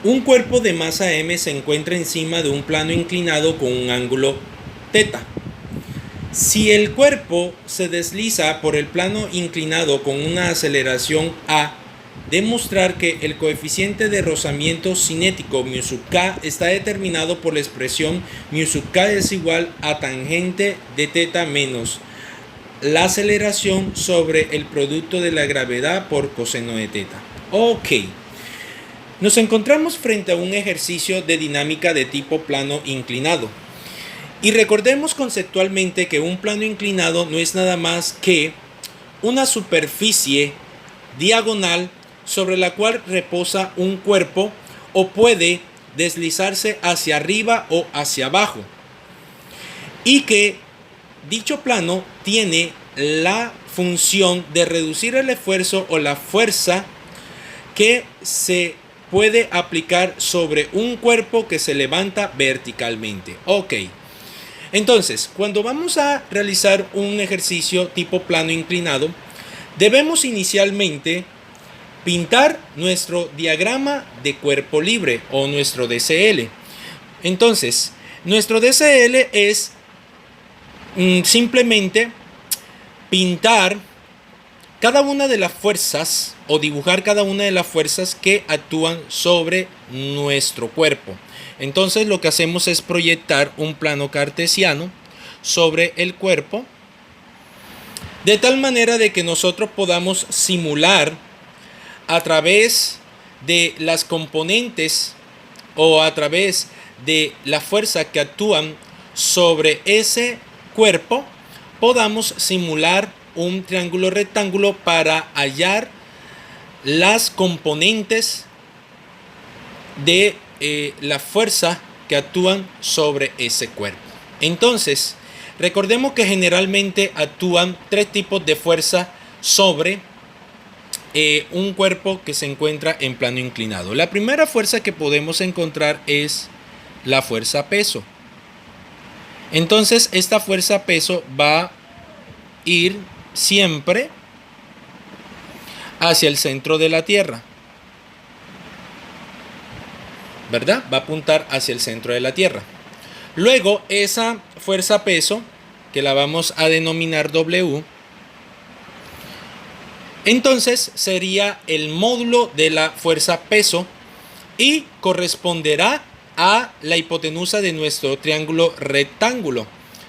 Un cuerpo de masa m se encuentra encima de un plano inclinado con un ángulo θ. Si el cuerpo se desliza por el plano inclinado con una aceleración a, demostrar que el coeficiente de rozamiento cinético μ sub k está determinado por la expresión μ sub k es igual a tangente de θ menos la aceleración sobre el producto de la gravedad por coseno de θ. Ok. Nos encontramos frente a un ejercicio de dinámica de tipo plano inclinado. Y recordemos conceptualmente que un plano inclinado no es nada más que una superficie diagonal sobre la cual reposa un cuerpo o puede deslizarse hacia arriba o hacia abajo. Y que dicho plano tiene la función de reducir el esfuerzo o la fuerza que se puede aplicar sobre un cuerpo que se levanta verticalmente. Ok. Entonces, cuando vamos a realizar un ejercicio tipo plano inclinado, debemos inicialmente pintar nuestro diagrama de cuerpo libre o nuestro DCL. Entonces, nuestro DCL es simplemente pintar cada una de las fuerzas o dibujar cada una de las fuerzas que actúan sobre nuestro cuerpo. Entonces lo que hacemos es proyectar un plano cartesiano sobre el cuerpo de tal manera de que nosotros podamos simular a través de las componentes o a través de la fuerza que actúan sobre ese cuerpo, podamos simular un triángulo rectángulo para hallar las componentes de la fuerza que actúan sobre ese cuerpo. Entonces, recordemos que generalmente actúan tres tipos de fuerza sobre un cuerpo que se encuentra en plano inclinado. La primera fuerza que podemos encontrar es la fuerza peso. Entonces, esta fuerza peso va a ir siempre hacia el centro de la Tierra, ¿verdad? Va a apuntar hacia el centro de la Tierra. Luego, esa fuerza peso, que la vamos a denominar W, entonces sería el módulo de la fuerza peso y corresponderá a la hipotenusa de nuestro triángulo rectángulo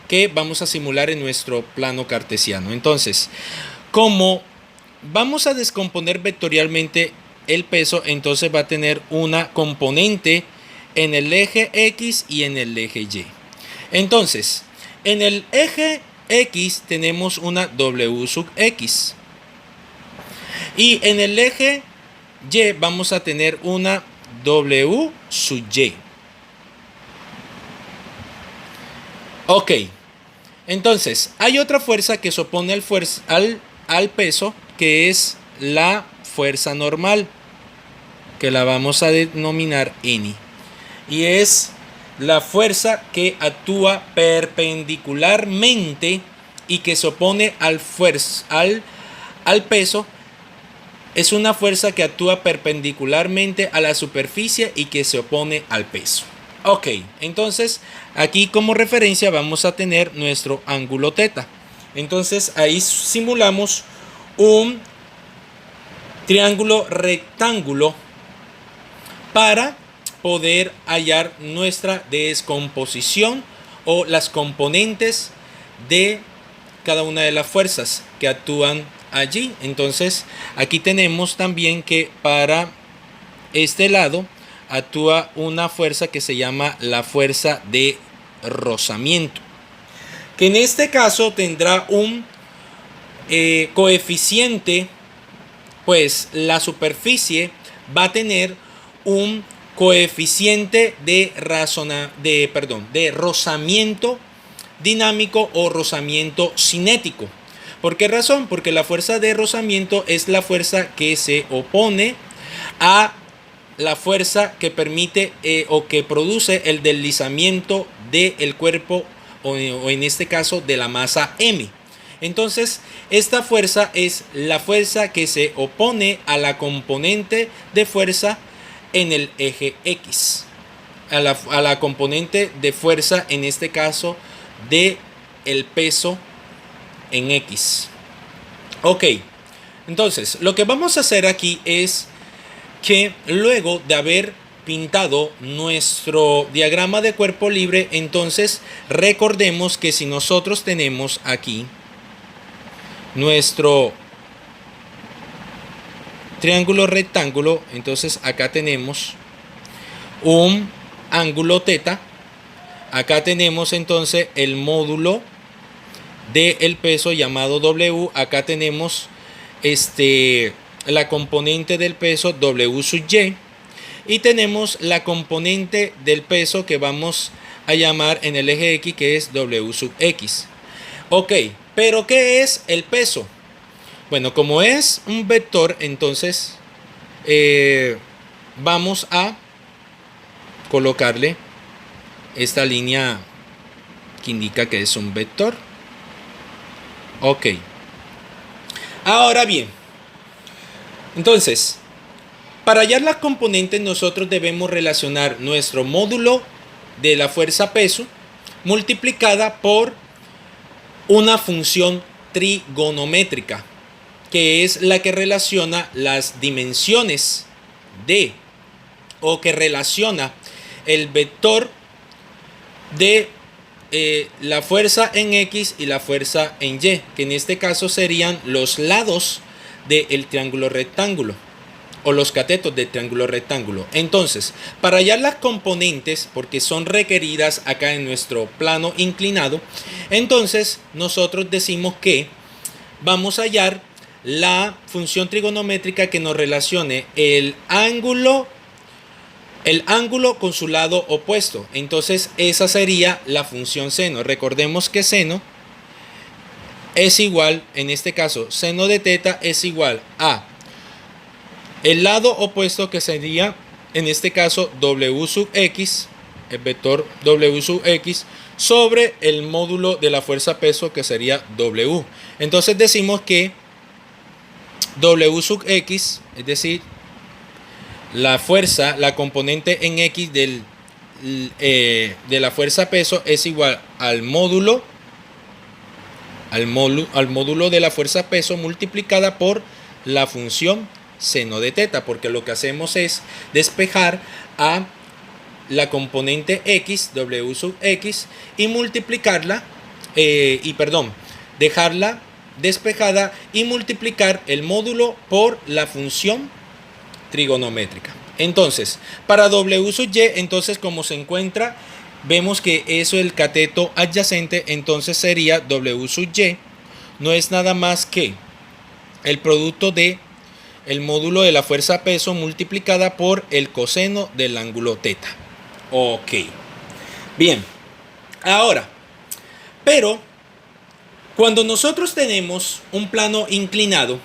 que vamos a simular en nuestro plano cartesiano. Entonces, como vamos a descomponer vectorialmente el peso, entonces va a tener una componente en el eje X y en el eje Y. Entonces, en el eje X tenemos una W sub X. Y en el eje Y vamos a tener una W sub Y. Ok. Entonces, hay otra fuerza que se opone al peso, que es la fuerza normal, que la vamos a denominar N. Y es la fuerza que actúa perpendicularmente y que se opone al peso. Es una fuerza que actúa perpendicularmente a la superficie y que se opone al peso. Ok, entonces aquí como referencia vamos a tener nuestro ángulo θ. Entonces ahí simulamos un triángulo rectángulo para poder hallar nuestra descomposición o las componentes de cada una de las fuerzas que actúan allí. Entonces aquí tenemos también que para este lado actúa una fuerza que se llama la fuerza de rozamiento, que en este caso tendrá un coeficiente, pues la superficie va a tener un coeficiente de rozamiento dinámico o rozamiento cinético. ¿Por qué razón? Porque la fuerza de rozamiento es la fuerza que se opone a la fuerza que permite o que produce el deslizamiento del cuerpo o en este caso de la masa M. Entonces, esta fuerza es la fuerza que se opone a la componente de fuerza en el eje X, a la componente de fuerza, en este caso de el peso en X. Ok, entonces lo que vamos a hacer aquí es que luego de haber pintado nuestro diagrama de cuerpo libre, entonces recordemos que si nosotros tenemos aquí nuestro triángulo rectángulo, entonces acá tenemos un ángulo teta, acá tenemos entonces el módulo del peso llamado W, acá tenemos la componente del peso W sub Y, y tenemos la componente del peso que vamos a llamar en el eje X, que es W sub X. Ok, pero ¿qué es el peso? Bueno, como es un vector, entonces vamos a colocarle esta línea que indica que es un vector. Ok. Ahora bien, entonces, para hallar las componentes nosotros debemos relacionar nuestro módulo de la fuerza peso multiplicada por una función trigonométrica, que es la que relaciona las dimensiones o que relaciona el vector de la fuerza en X y la fuerza en Y, que en este caso serían los lados del triángulo rectángulo o los catetos del triángulo rectángulo. Entonces, para hallar las componentes, porque son requeridas acá en nuestro plano inclinado, entonces nosotros decimos que vamos a hallar la función trigonométrica que nos relacione el ángulo con su lado opuesto. Entonces esa sería la función seno. Recordemos que seno es igual, en este caso seno de teta es igual a el lado opuesto, que sería en este caso W sub X, el vector W sub X, sobre el módulo de la fuerza peso, que sería W. Entonces decimos que W sub X, es decir, la fuerza, la componente en X de la fuerza peso es igual al módulo de la fuerza peso multiplicada por la función seno de teta, porque lo que hacemos es despejar a la componente X, W sub X, y multiplicarla, dejarla despejada y multiplicar el módulo por la función trigonométrica. Entonces, para W sub Y, entonces como se encuentra, vemos que eso es el cateto adyacente, entonces sería W sub Y, no es nada más que el producto de el módulo de la fuerza peso multiplicada por el coseno del ángulo teta. Ok. Bien. Ahora, pero cuando nosotros tenemos un plano inclinado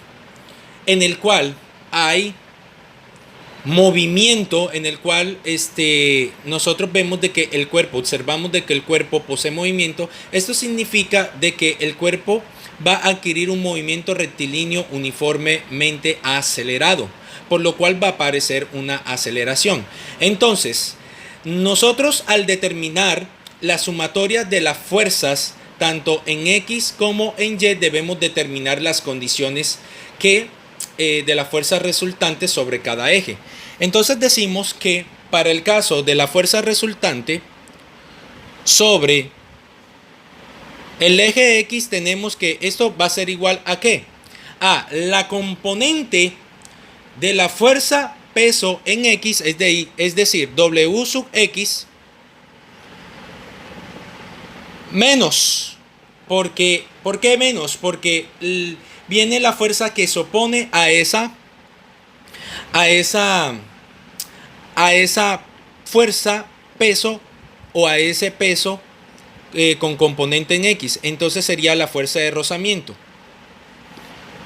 en el cual hay movimiento, en el cual nosotros vemos de que el cuerpo, observamos de que el cuerpo posee movimiento, esto significa de que el cuerpo va a adquirir un movimiento rectilíneo uniformemente acelerado, por lo cual va a aparecer una aceleración. Entonces, nosotros al determinar la sumatoria de las fuerzas tanto en X como en Y, debemos determinar las condiciones de la fuerza resultante sobre cada eje. Entonces decimos que para el caso de la fuerza resultante sobre el eje X, tenemos que esto va a ser igual a ¿qué? A la componente de la fuerza peso en X, es decir, W sub X menos. ¿Por qué menos? Porque viene la fuerza que se opone a esa fuerza peso o a ese peso con componente en X. Entonces sería la fuerza de rozamiento,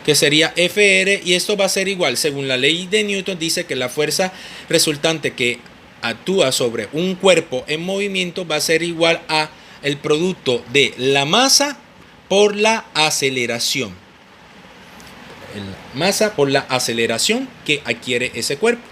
que sería Fr, y esto va a ser igual, según la ley de Newton, dice que la fuerza resultante que actúa sobre un cuerpo en movimiento va a ser igual a el producto de la masa por la aceleración. Masa por la aceleración que adquiere ese cuerpo.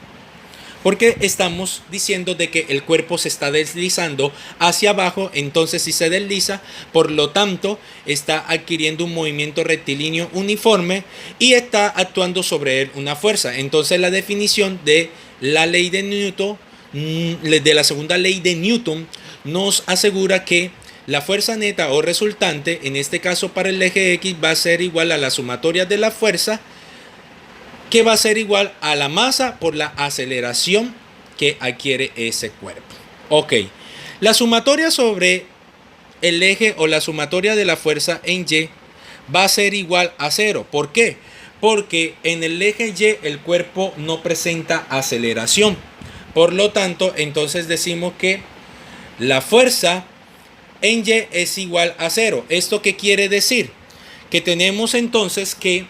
porque estamos diciendo de que el cuerpo se está deslizando hacia abajo. Entonces si se desliza, por lo tanto está adquiriendo un movimiento rectilíneo uniforme y está actuando sobre él una fuerza. Entonces la definición de la ley de Newton, de la segunda ley de Newton, nos asegura que la fuerza neta o resultante, en este caso para el eje X, va a ser igual a la sumatoria de la fuerza, que va a ser igual a la masa por la aceleración que adquiere ese cuerpo. Ok, la sumatoria sobre el eje o la sumatoria de la fuerza en Y va a ser igual a 0. ¿Por qué? Porque en el eje Y el cuerpo no presenta aceleración. Por lo tanto, entonces decimos que la fuerza en Y es igual a 0. ¿Esto qué quiere decir? Que tenemos entonces que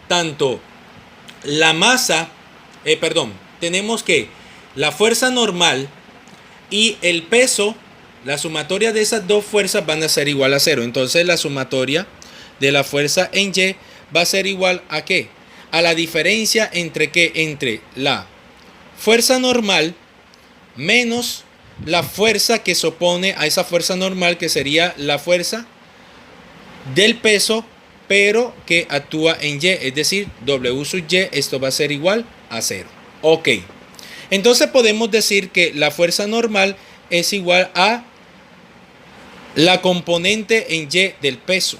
tanto la masa, tenemos que la fuerza normal y el peso, la sumatoria de esas dos fuerzas van a ser igual a 0. Entonces la sumatoria de la fuerza en Y va a ser igual a ¿qué? A la diferencia entre ¿qué? Entre la fuerza normal menos la fuerza que se opone a esa fuerza normal, que sería la fuerza del peso, pero que actúa en Y, es decir, W sub Y, esto va a ser igual a 0. Ok, entonces podemos decir que la fuerza normal es igual a la componente en Y del peso.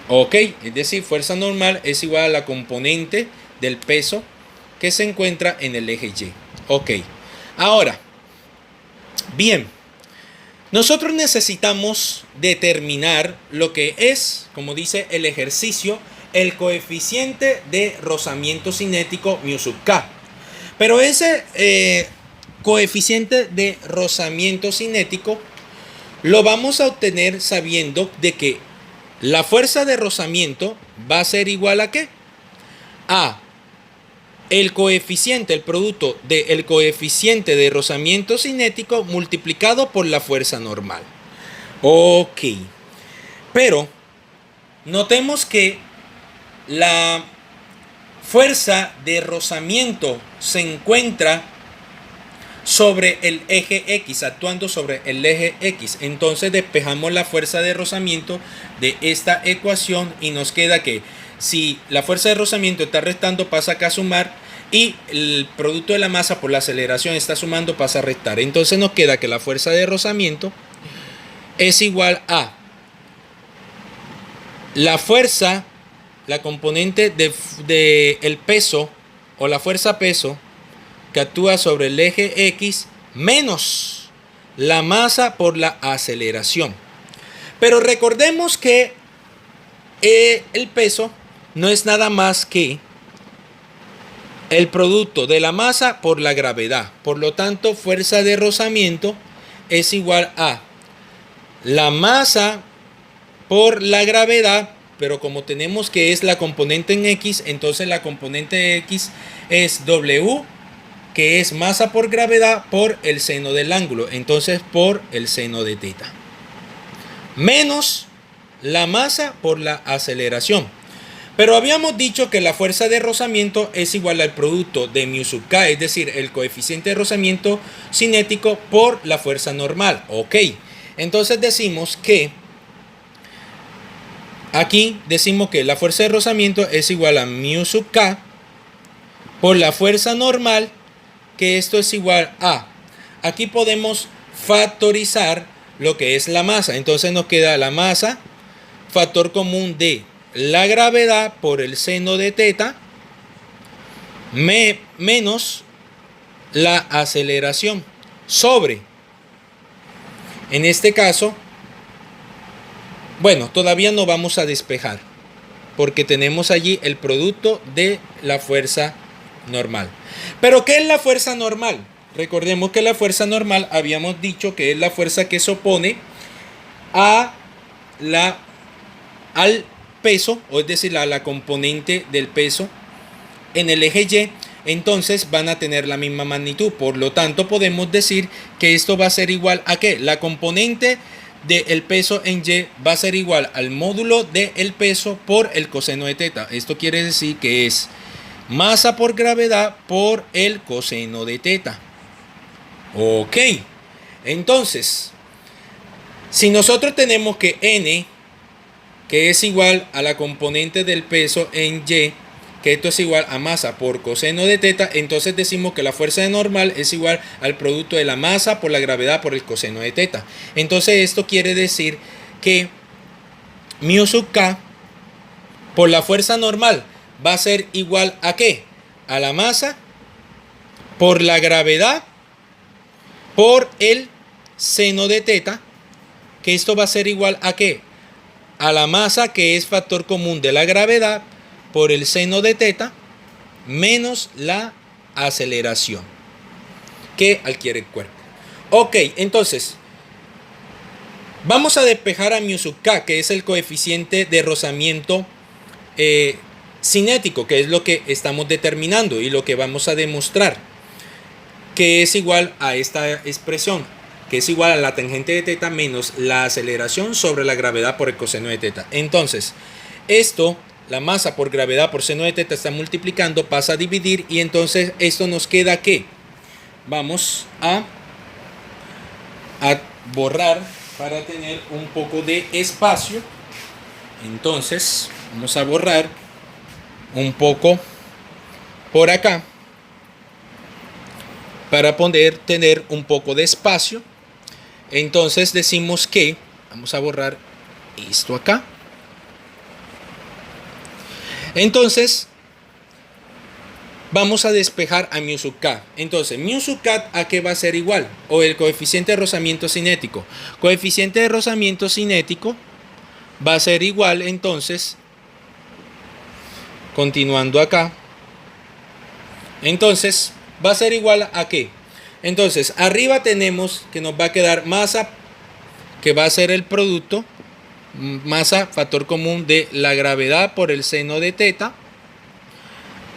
Ok, es decir, fuerza normal es igual a la componente del peso que se encuentra en el eje Y. Ok, ahora, bien, nosotros necesitamos determinar lo que es, como dice el ejercicio, el coeficiente de rozamiento cinético mu sub k. Pero ese coeficiente de rozamiento cinético lo vamos a obtener sabiendo de que la fuerza de rozamiento va a ser igual a ¿qué? A el coeficiente, el producto del coeficiente de rozamiento cinético multiplicado por la fuerza normal. Ok, pero notemos que la fuerza de rozamiento se encuentra sobre el eje X, actuando sobre el eje X. Entonces despejamos la fuerza de rozamiento de esta ecuación y nos queda que si la fuerza de rozamiento está restando, pasa acá a sumar, y el producto de la masa por la aceleración está sumando, pasa a restar. Entonces nos queda que la fuerza de rozamiento es igual a la fuerza, la componente de el peso o la fuerza peso que actúa sobre el eje X menos la masa por la aceleración. Pero recordemos que el peso no es nada más que el producto de la masa por la gravedad. Por lo tanto, fuerza de rozamiento es igual a la masa por la gravedad, pero como tenemos que es la componente en X, entonces la componente X es W, que es masa por gravedad por el seno del ángulo, entonces por el seno de teta, menos la masa por la aceleración. Pero habíamos dicho que la fuerza de rozamiento es igual al producto de mu sub k, es decir, el coeficiente de rozamiento cinético por la fuerza normal. Ok, entonces decimos que aquí decimos que la fuerza de rozamiento es igual a mu sub k por la fuerza normal, que esto es igual a, aquí podemos factorizar lo que es la masa. Entonces nos queda la masa, factor común de la gravedad por el seno de teta, menos la aceleración sobre, en este caso, bueno, todavía no vamos a despejar porque tenemos allí el producto de la fuerza normal. Pero ¿qué es la fuerza normal? Recordemos que la fuerza normal habíamos dicho que es la fuerza que se opone al peso, o es decir, a la componente del peso en el eje Y. Entonces van a tener la misma magnitud. Por lo tanto, podemos decir que esto va a ser igual a ¿qué? La componente del peso en Y va a ser igual al módulo del peso por el coseno de teta. Esto quiere decir que es masa por gravedad por el coseno de teta. Ok, entonces, si nosotros tenemos que n, que es igual a la componente del peso en y, que esto es igual a masa por coseno de teta, entonces decimos que la fuerza normal es igual al producto de la masa por la gravedad por el coseno de teta. Entonces esto quiere decir que mu sub k por la fuerza normal va a ser igual a ¿qué? A la masa por la gravedad por el seno de teta, que esto va a ser igual a ¿qué? A la masa, que es factor común de la gravedad, por el seno de teta, menos la aceleración que adquiere el cuerpo. Ok, entonces, vamos a despejar a mu sub k, que es el coeficiente de rozamiento cinético, que es lo que estamos determinando y lo que vamos a demostrar, que es igual a esta expresión, que es igual a la tangente de teta menos la aceleración sobre la gravedad por el coseno de teta. Entonces, esto, la masa por gravedad por seno de teta está multiplicando, pasa a dividir, y entonces esto nos queda que vamos a borrar para tener un poco de espacio. Entonces, vamos a borrar un poco por acá para poder tener un poco de espacio. Entonces decimos que vamos a borrar esto acá. Entonces vamos a despejar a mu sub k. Entonces mu sub k, ¿a qué va a ser igual? O el coeficiente de rozamiento cinético. Coeficiente de rozamiento cinético va a ser igual, entonces, continuando acá, entonces va a ser igual a ¿qué? Entonces arriba tenemos que nos va a quedar masa, que va a ser el producto, masa factor común de la gravedad por el seno de teta,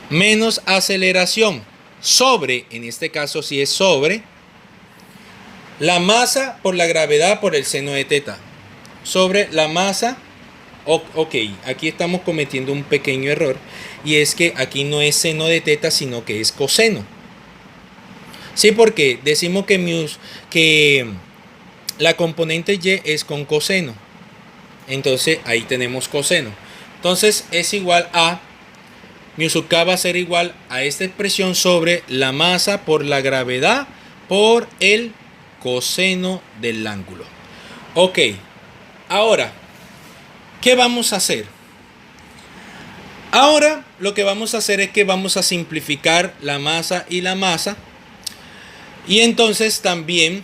menos aceleración sobre, en este caso sí es sobre, la masa por la gravedad por el seno de teta, sobre la masa. Ok, aquí estamos cometiendo un pequeño error, y es que aquí no es seno de teta, sino que es coseno. Sí, porque decimos que la componente y es con coseno. Entonces ahí tenemos coseno. Entonces es igual a mu sub k, va a ser igual a esta expresión sobre la masa por la gravedad por el coseno del ángulo. Ok, ahora, ¿qué vamos a hacer? Ahora lo que vamos a hacer es que vamos a simplificar la masa y la masa. Y entonces también,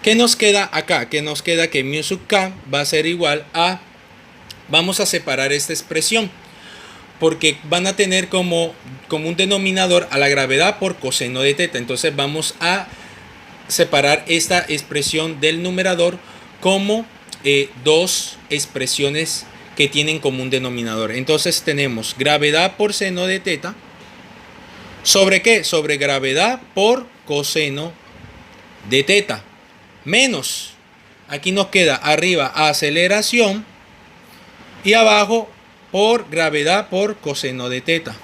¿qué nos queda acá? Que nos queda que mu sub k va a ser igual a, vamos a separar esta expresión, porque van a tener como un denominador a la gravedad por coseno de teta. Entonces vamos a separar esta expresión del numerador como dos expresiones que tienen como un denominador. Entonces tenemos gravedad por seno de teta, ¿sobre qué? Sobre gravedad por coseno de teta, menos, aquí nos queda arriba aceleración y abajo por gravedad por coseno de teta.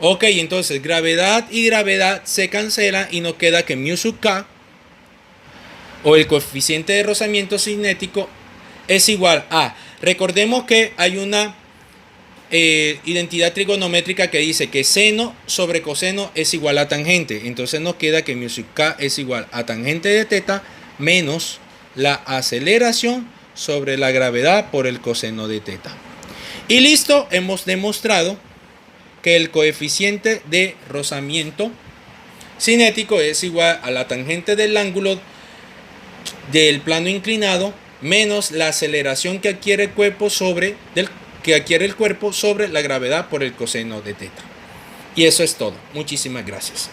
Ok, entonces gravedad y gravedad se cancelan y nos queda que mu sub k, o el coeficiente de rozamiento cinético, es igual a, recordemos que hay una identidad trigonométrica que dice que seno sobre coseno es igual a tangente. Entonces nos queda que mu sub k es igual a tangente de teta menos la aceleración sobre la gravedad por el coseno de teta. Y listo, hemos demostrado que el coeficiente de rozamiento cinético es igual a la tangente del ángulo del plano inclinado menos la aceleración que adquiere el cuerpo sobre la gravedad por el coseno de teta. Y eso es todo. Muchísimas gracias.